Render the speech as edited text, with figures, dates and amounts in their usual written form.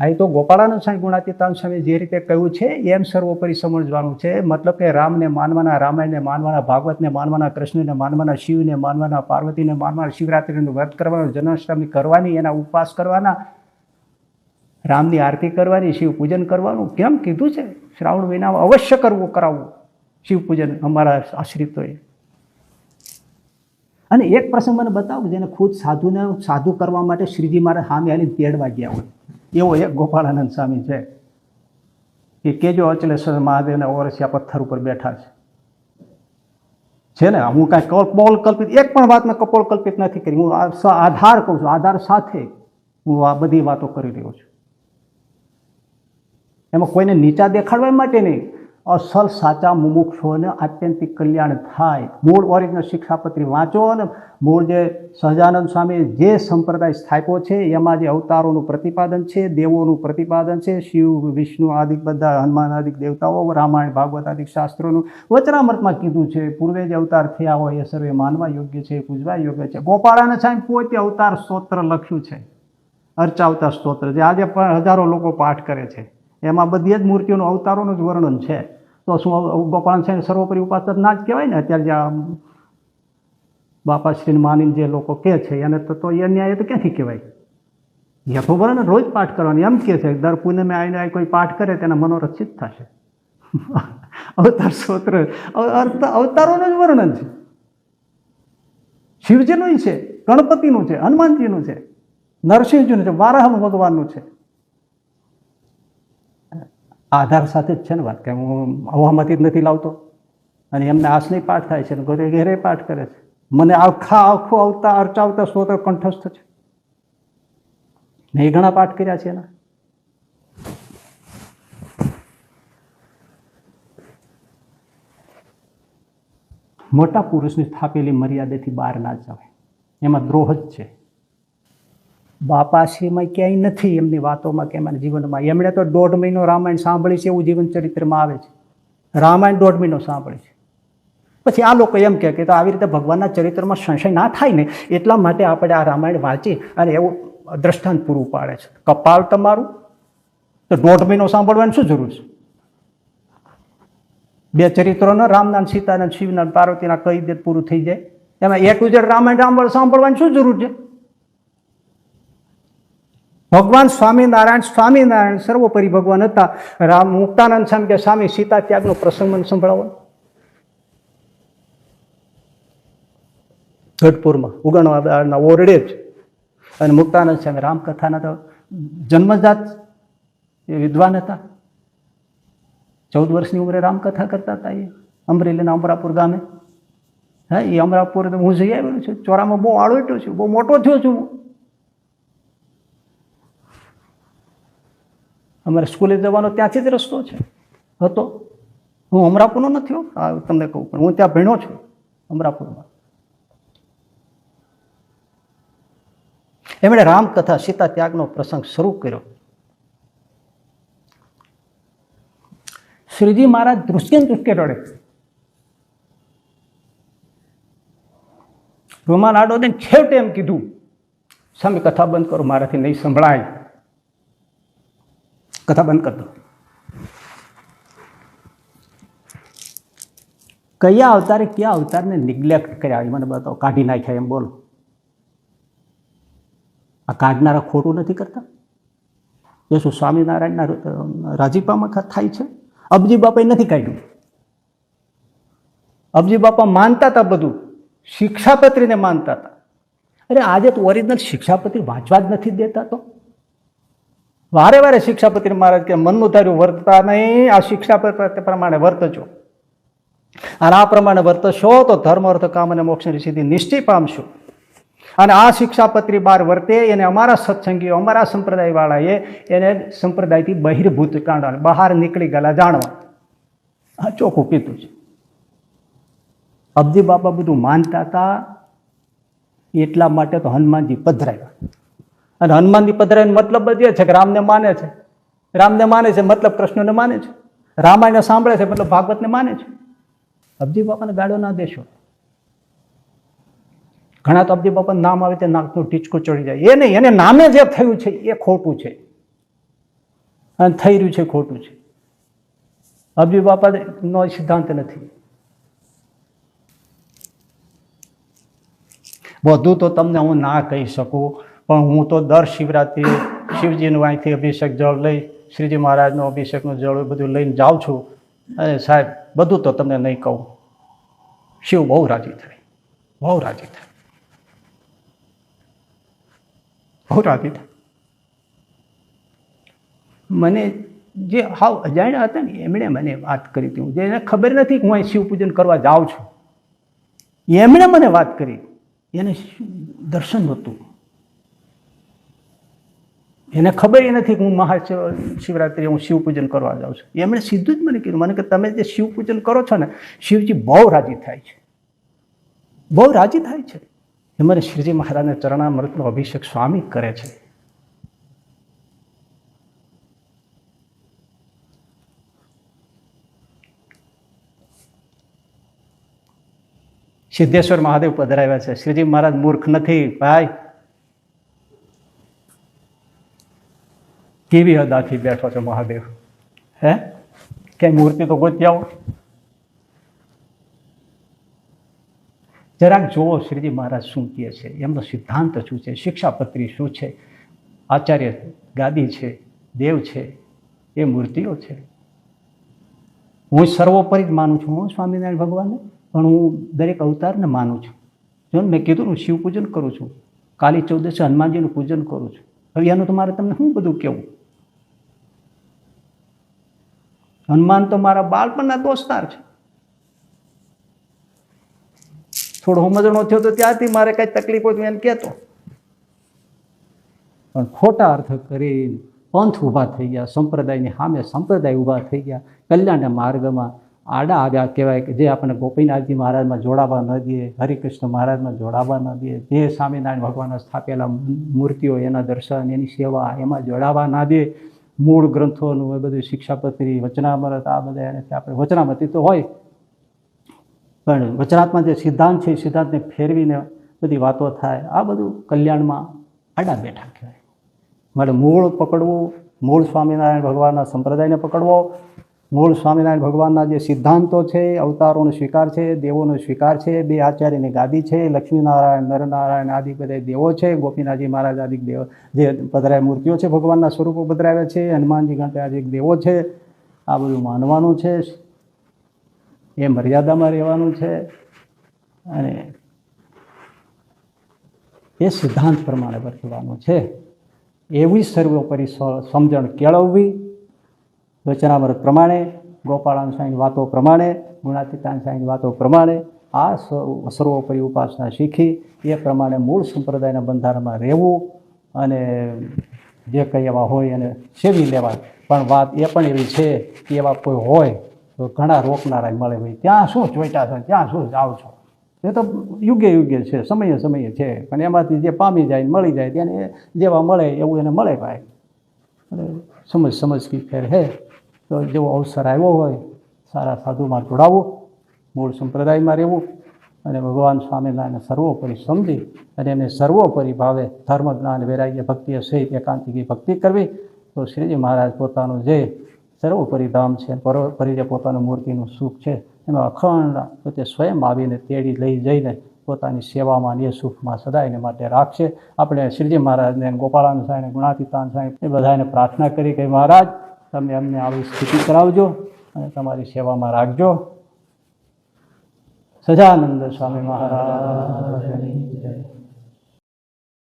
આ તો ગોપાળાનંદ સ્વામી ગુણાતીતાનંદ સ્વામી જે રીતે કહ્યું છે એમ સર્વોપરી સમજવાનું છે. મતલબ કે રામને માનવાના, રામાયણને માનવાના, ભાગવતને માનવાના, કૃષ્ણને માનવાના, શિવને માનવાના, પાર્વતીને માનવાના, શિવરાત્રિનું વ્રત કરવાનું, જન્માષ્ટમી કરવાની, એના ઉપવાસ કરવાના, રામની આરતી કરવાની, શિવ પૂજન કરવાનું. કેમ કીધું છે? શ્રાવણ મહિનામાં અવશ્ય કરાવવું શિવ પૂજન અમારા આશ્રિતોએ. અને એક પ્રસંગ મને બતાવો જેને ખુદ સાધુને સાધુ કરવા માટે શ્રીજી મારે સામે આવીને તેડવા ગયા હોય એવો એક ગોપાળાનંદ સ્વામી છે કે કેજો અચલેશ્વર મહાદેવના ઓરસિયા પથ્થર ઉપર બેઠા છે ને. હું કાંઈ કપોલ કલ્પિત એક પણ વાતમાં કપોલ કલ્પિત નથી કરી. હું આધાર કહું છું, આધાર સાથે હું આ બધી વાતો કરી રહ્યો છું. એમાં કોઈને નીચા દેખાડવા માટે નહીં, અસલ સાચા મુમુક્ષુઓને આત્યંતિક કલ્યાણ થાય. મૂળ ઓરિજિનલ શિક્ષાપત્રી વાંચો અને મૂળ જે સહજાનંદ સ્વામી જે સંપ્રદાય સ્થાપ્યો છે એમાં જે અવતારોનું પ્રતિપાદન છે, દેવોનું પ્રતિપાદન છે, શિવ વિષ્ણુ આદિક બધા હનુમાન આદિક દેવતાઓ, રામાયણ ભાગવત આદિક શાસ્ત્રોનું વચનામૃતમાં કીધું છે. પૂર્વે જે અવતાર થયા હોય એ સર્વે માનવા યોગ્ય છે, પૂજવા યોગ્ય છે. ગોપાળાનંદ સ્વામી પોતે અવતાર સ્તોત્ર લખ્યું છે, અર્ચાવતા સ્તોત્ર, જે આજે પણ હજારો લોકો પાઠ કરે છે. એમાં બધી જ મૂર્તિઓનું અવતારોનું જ વર્ણન છે. તો શું ગોપાળાનંદ સ્વામી સર્વોપરી ઉપાસક ના જ કહેવાય ને? અત્યારે જે બાપાશ્રીને માનીને જે લોકો કહે છે એને તો એ ન્યાય તો ક્યાંથી કહેવાય? એ તો બરાબર રોજ પાઠ કરવાનું એમ કહે છે. દર પૂનમે આવીને કોઈ પાઠ કરે તેના મનોરથિત થશે. અવતાર સ્તોત્ર અવતારોનું જ વર્ણન છે. શિવજીનું છે, ગણપતિનું છે, હનુમાનજીનું છે, નરસિંહજીનું છે, વારાહ ભગવાનનું છે. આધાર સાથે જ છે ને વાત, કે હું હવામાંથી જ નથી લાવતો અને એમને આસની પાઠ થાય છે, ઘરે ઘેરે પાઠ કરે છે. મને આખું આવતા અર્ચાવતા સ્તોત્ર કંઠસ્થ છે. મેં ઘણા પાઠ કર્યા છે એના. મોટા પુરુષની સ્થાપેલી મર્યાદાથી બહાર ના જવાય, એમાં દ્રોહ જ છે. બાપાશ્રીમાં ક્યાંય નથી એમની વાતોમાં કે એમના જીવનમાં. એમણે તો 1.5 મહિનો રામાયણ સાંભળી છે એવું જીવન ચરિત્રમાં આવે છે. રામાયણ 1.5 મહિનો સાંભળે છે. પછી આ લોકો એમ કહે કે તો આવી રીતે ભગવાનના ચરિત્રમાં સંશય ના થાય ને એટલા માટે આપણે આ રામાયણ વાંચી અને એવું દ્રષ્ટાંત પૂરું પાડે છે. કપાળ તમારું તો 1.5 મહિનો સાંભળવાની શું જરૂર છે? 2 ચરિત્રોના રામના, સીતાના, શિવના, પાર્વતીના કહી દે પૂરું થઈ જાય. એમાં A to Z રામાયણ સાંભળવાની શું જરૂર છે? ભગવાન સ્વામિનારાયણ સર્વોપરી ભગવાન હતા. રામ મુક્તાનંદ સ્વામી કે સ્વામી સીતા ત્યાગનો પ્રસંગ મને સંભળાવો. ગઢપુરમાં ઉગણવાના ઓરડે જ. અને મુક્તાનંદ સ્વામી રામકથાના તો જન્મજાત વિદ્વાન હતા. 14 વર્ષની ઉંમરે રામકથા કરતા હતા. એ અમરેલીના અમરાપુર ગામે. હા, એ અમરાપુર હું જઈ આવેલું છું. ચોરામાં બહુ આળોટ્યો છું, બહુ મોટો થયો છું હું. અમારે સ્કૂલે જવાનો ત્યાંથી જ રસ્તો છે હતો. હું અમરાપુરનો નથી હો, તમને કહું, પણ હું ત્યાં ભણ્યો છું અમરાપુરમાં. એમણે રામકથા સીતા ત્યાગનો પ્રસંગ શરૂ કર્યો. શ્રીજી મહારાજ ધ્રુસકે રડે. રૂમાલ આડો દઈને છેવટે એમ કીધું, સ્વામી કથા બંધ કરો, મારાથી નહીં સંભળાય. કથા બંધ કરી દો. કયા અવતારને નિગ્લેક્ટ કર્યા મને બતાવો, કાઢી નાખ્યા એમ બોલો. આ કાઢનારા ખોટું નથી કરતા? એ શું સ્વામિનારાયણના રાજીપામાં થાય છે? અબજી બાપાએ નથી કાઢ્યું. અબજી બાપા માનતા હતા બધું, શિક્ષાપત્રીને માનતા હતા. અરે આજે તો ઓરિજિનલ શિક્ષાપત્રી વાંચવા જ નથી દેતા. તો વારે શિક્ષાપત્રી મહારાજ કે મનનું ધાર્યું વર્તતા નહીં, આ શિક્ષાપત્ર પ્રમાણે વર્તજો. અને આ પ્રમાણે વર્તશો તો ધર્મ, અર્થ, કામ અને મોક્ષની સિદ્ધિ નિશ્ચય પામશો. અને આ શિક્ષાપત્રી બહાર વર્તે એને અમારા સત્સંગીઓ, અમારા સંપ્રદાય વાળાએ એને સંપ્રદાયથી બહિર્ભૂત કાઢવા, બહાર નીકળી ગયેલા જાણવા. આ ચોખ્ખું કીધું છે. અબજી બાપા બધું માનતા હતા, એટલા માટે તો હનુમાનજી પધરાયા. અને હનુમાનજી પધરાયનો મતલબ જ એ છે કે રામને માને છે. રામને માને છે મતલબ કૃષ્ણને માને છે. રામાયણ સાંભળે છે મતલબ ભાગવતને માને છે. અબજી બાપાને ગાળો ના દેશો. ઘણા તો અબજી બાપાનું નામ આવે તે નાકનું ટીચકું ચડી જાય. એ નહીં, એને નામે જે થયું છે એ ખોટું છે. અને થઈ રહ્યું છે ખોટું છે. અબજી બાપાનો સિદ્ધાંત નથી. બધું તો તમને હું ના કહી શકું, પણ હું તો દર શિવરાત્રિએ શિવજીનું અહીંથી અભિષેક જળ લઈ, શ્રીજી મહારાજનો અભિષેકનું જળ બધું લઈને જાઉં છું. અને સાહેબ બધું તો તમને નહીં કહું. શિવ બહુ રાજી થાય, બહુ રાજી થાય, બહુ રાજી થાય. મને જે હાવ અજાણ્યા હતા ને એમણે મને વાત કરી હતી, જેને ખબર નથી કે હું અહીં શિવ પૂજન કરવા જાઉં છું, એમણે મને વાત કરી. એને દર્શન હતું, એને ખબર નથી કે હું મહાશિવરાત્રિએ હું શિવ પૂજન કરવા જાઉં છું. એમણે સીધું જ મને કીધું, મને કે તમે જે શિવ પૂજન કરો છો ને, શિવજી બહુ રાજી થાય છે, બહુ રાજી થાય છે. એ મને શ્રીજી મહારાજના ચરણામૃતનો અભિષેક સ્વામી કરે છે. સિદ્ધેશ્વર મહાદેવ પધરાવ્યા છે. શ્રીજી મહારાજ મૂર્ખ નથી ભાઈ. કેવી હદાથી બેઠો છો મહાદેવ, હે કે મૂર્તિ તો ગોતી આવો. જરાક જુઓ શ્રીજી મહારાજ શું કહે છે, એમનો સિદ્ધાંત શું છે, શિક્ષાપત્રી શું છે, આચાર્ય ગાદી છે, દેવ છે, એ મૂર્તિઓ છે. હું સર્વોપરી જ માનું છું, હું સ્વામિનારાયણ ભગવાનને, પણ હું દરેક અવતારને માનું છું. જો મેં કીધું હું શિવ પૂજન કરું છું, કાલી ચૌદસે હનુમાનજીનું પૂજન કરું છું. હવે એનું તો મારે તમને શું બધું કહેવું. હનુમાન તો મારા બાળપણના દોસ્તાર છે. થોડો સમજણો થયો તો ત્યારથી મારે કઈ તકલીફ હોય તો એને કહેતો, પણ ખોટા અર્થ કરી પંથ ઊભા થઈ ગયા, સંપ્રદાયની સામે સંપ્રદાય ઊભા થઈ ગયા, કલ્યાણના માર્ગમાં આડા આવ્યા કહેવાય. કે જે આપણને ગોપીનાથજી મહારાજમાં જોડાવા ન દે, હરિકૃષ્ણ મહારાજમાં જોડાવા ન દે, જે સ્વામિનારાયણ ભગવાનના સ્થાપેલા મૂર્તિઓ એના દર્શન એની સેવા એમાં જોડાવા ના દે. મૂળ ગ્રંથોનું એ બધું શિક્ષાપત્રી વચનામૃત આ બધા એનાથી આપણે વચનામૃત તો હોય, પણ વચનાત્મા જે સિદ્ધાંત છે એ સિદ્ધાંતને ફેરવીને બધી વાતો થાય, આ બધું કલ્યાણમાં આડા બેઠા કહેવાય. મારે મૂળ પકડવું, મૂળ સ્વામિનારાયણ ભગવાનના સંપ્રદાયને પકડવો, મૂળ સ્વામિનારાયણ ભગવાનના જે સિદ્ધાંતો છે, અવતારોનો સ્વીકાર છે, દેવોનો સ્વીકાર છે, બે આચાર્યની ગાદી છે, લક્ષ્મીનારાયણ નરનારાયણ આદિ બધા દેવો છે, ગોપીનાથજી મહારાજ આદિ દેવ જે પધરાય મૂર્તિઓ છે, ભગવાનના સ્વરૂપો પધરાવ્યા છે, હનુમાનજી ગણપતિ આદિ દેવો છે. આ બધું માનવાનું છે, એ મર્યાદામાં રહેવાનું છે, અને એ સિદ્ધાંત પ્રમાણે વર્તવાનું છે. એવી સર્વોપરી સમજણ કેળવવી, વચનામૃત પ્રમાણે, ગોપાળાન સ્વામીની વાતો પ્રમાણે, ગુણાતીતાન સ્વામીની વાતો પ્રમાણે આ સર્વોપરી ઉપાસના શીખી એ પ્રમાણે મૂળ સંપ્રદાયના બંધારણમાં રહેવું, અને જે કંઈ એવા હોય એને સેવી લેવા. પણ વાત એ પણ એવી છે કે એવા કોઈ હોય તો ઘણા રોકનારા મળે, ભાઈ ત્યાં શું ચોઈટા છો, ત્યાં શું જાઓ છો, એ તો યુગે યુગે છે, સમયે સમયે છે, પણ એમાંથી જે પામી જાય મળી જાય તેને જેવા મળે એવું એને મળે ભાઈ. સમજ કી ફેર હે. તો જેવો અવસર આવ્યો હોય સારા સાધુમાં જોડાવવું, મૂળ સંપ્રદાયમાં રહેવું, અને ભગવાન સ્વામિનારાયણને સર્વોપરી સમજી અને એમને સર્વોપરી ભાવે ધર્મ જ્ઞાન વૈરાગ્ય ભક્તિ સહિત એકાંતિકી ભક્તિ કરવી. તો શ્રીજી મહારાજ પોતાનું જે સર્વોપરી ધામ છે, પરોપરી જે પોતાનું મૂર્તિનું સુખ છે, એમાં અખંડ પોતે સ્વયં આવીને તેડી લઈ જઈને પોતાની સેવામાં એ સુખમાં સદાયને માટે રાખશે. આપણે શ્રીજી મહારાજને, ગોપાળાન સ્વામીને, ગુણાતીતાન સ્વામી એ બધાને પ્રાર્થના કરી કે મહારાજ તમે અમને આવી સ્થિતિ કરાવજો અને તમારી સેવામાં રાખજો. સજાનંદ સ્વામી મહારાજ.